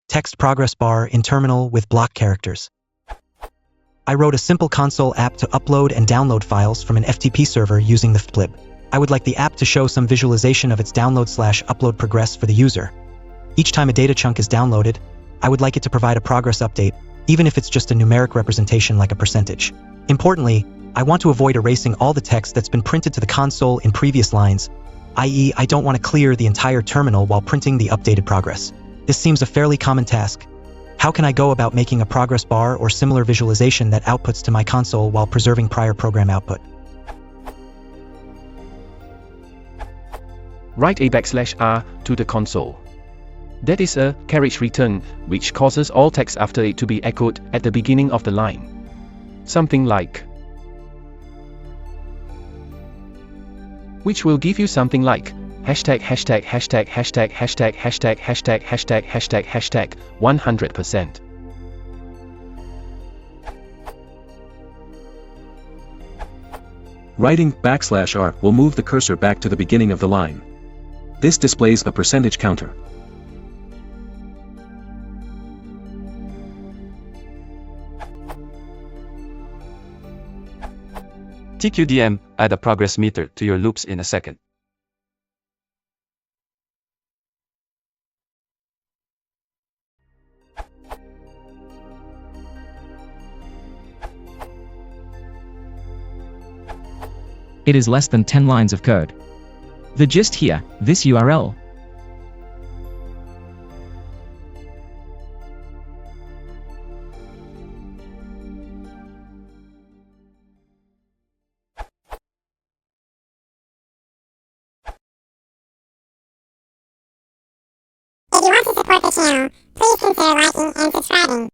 text progress bar in terminal with block characters. I wrote a simple console app to upload and download files from an FTP server using the FTP. I would like the app to show some visualization of its download/upload progress for the user. Each time a data chunk is downloaded, I would like it to provide a progress update, even if it's just a numeric representation like a percentage. Importantly, I want to avoid erasing all the text that's been printed to the console in previous lines, i.e., I don't want to clear the entire terminal while printing the updated progress. This seems a fairly common task. How can I go about making a progress bar or similar visualization that outputs to my console while preserving prior program output? Write a \r to the console. That is a carriage return, which causes all text after it to be echoed at the beginning of the line. Something like, which will give you something like hashtag 100%. Writing \r will move the cursor back to the beginning of the line. This displays a percentage counter. TQDM, add a progress meter to your loops in a second. It is less than 10 lines of code. The gist here, this URL. If you want to support the channel, please consider liking and subscribing.